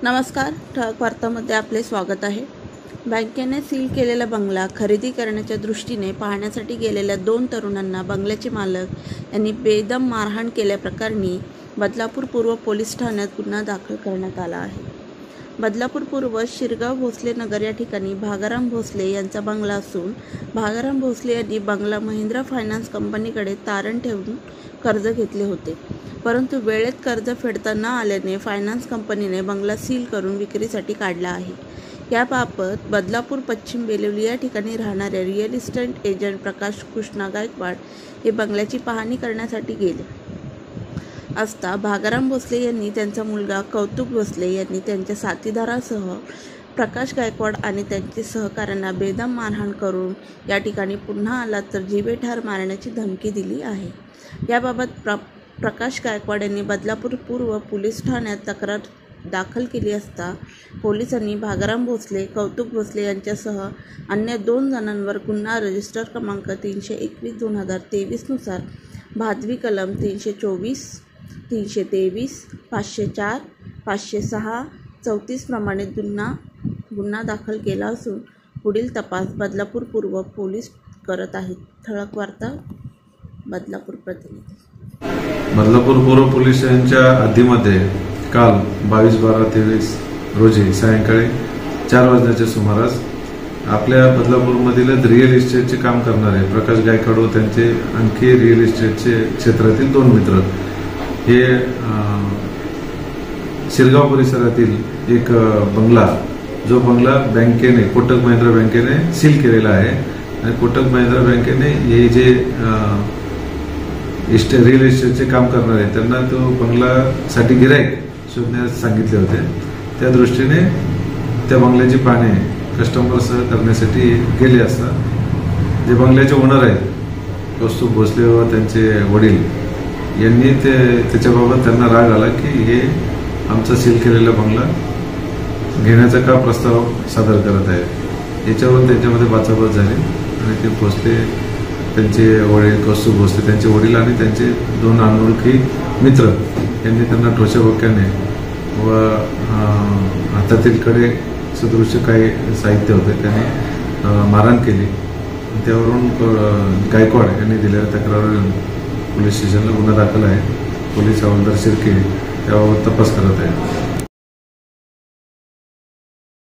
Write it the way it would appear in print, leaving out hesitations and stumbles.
नमस्कार, ठळक वार्तामध्ये आपले स्वागत आहे। बँकेने सील केलेला बंगला खरेदी करण्याच्या दृष्टीने पाहण्यासाठी गेलेल्या 2 तरुणांना बंगल्याचे मालक यांनी बेदम मारहाण केल्याप्रकरणी बदलापूर पूर्व पोलीस ठाण्यात गुन्हा दाखल करण्यात आला आहे। बदलापूर पूर्व शिरगाव भोसले नगर या ठिकाणी भागाराम भोसले यांचा बंगला असून भागाराम भोसले यांनी बंगला महिंद्रा फायनान्स कंपनीकडे तारण ठेवून कर्ज घेतले होते, परंतु वेळेत कर्ज फेडता न आल्याने फायनान्स कंपनीने बंगला सील करून विक्रीसाठी काढला आहे। याबाबत बदलापूर पश्चिम बेलवली या ठिकाणी राहणारे रिअल इस्टेट एजंट प्रकाश कृष्णा गायकवाड हे बंगल्याची पाहणी करण्यासाठी गेले असता भागाराम भोसले यांनी त्यांचा मुलगा कौतुक भोसले यांनी त्यांच्या साथीदारासह प्रकाश गायकवाड आणि त्यांच्या सहकाऱ्यांना बेदम मारहाण करून या ठिकाणी पुन्हा आला तर जीवेठार मारण्याची धमकी दिली आहे। याबाबत प्रकाश गायकवाड यांनी बदलापूर पूर्व पोलीस ठाण्यात तक्रार दाखल केली असता पोलिसांनी भागाराम भोसले, कौतुक भोसले यांच्यासह अन्य 2 जणांवर गुन्हा रजिस्टर क्रमांक 321/2023 नुसार भादवी कलम 324, 323, 504, 506, 34 प्रमाणे गुन्हा दाखल केला असून पुढील तपास बदलापूर पूर्व पोलीस करत आहेत। ठळक वार्ता बदलापूर प्रतिनिधी। बदलापूर पूर्व पोलीस स्टेशनच्या हद्दीमध्ये काल 22/12/23 रोजी सायंकाळी 4 वाजण्याच्या सुमारास आपल्या बदलापूरमधील रिअल इस्टेटचे काम करणारे प्रकाश गायकवाड व त्यांचे आणखी रिअल इस्टेटचे क्षेत्रातील 2 मित्र हे शिरगाव परिसरातील एक बंगला, जो बंगला बँकेने कोटक महिंद्रा बँकेने सील केलेला आहे आणि कोटक महिंद्रा बँकेने हे जे रिअल इस्टेटचे काम करणारे त्यांना तो बंगलासाठी गिराईक शोधण्यास सांगितले होते। त्या दृष्टीने त्या बंगल्याची पाहणी कस्टमरसह करण्यासाठी गेले असता जे बंगल्याचे ओनर आहेत कौस्तुभ भोसले व त्यांचे वडील यांनी त्याच्याबाबत त्यांना राग आला की हे आमचा सील केलेला बंगला घेण्याचा का प्रस्ताव सादर करत आहे। याच्यावरून त्यांच्यामध्ये बाचाबाच झाली आणि ते भोसले, त्यांचे वडील कौस्तुभ भोसले, त्यांचे वडील आणि त्यांचे 2 अनोळखी मित्र यांनी त्यांना टोचाबोक्याने व हातातील कडे सदृश काही साहित्य होते त्यांनी मारहाण केली। त्यावरून गायकवाड यांनी दिलेल्या तक्रारीवरून पोलीस स्टेशनला गुन्हा दाखल आहे। पोलीस हवालदार शिर्के त्याबाबत तपास करत आहेत।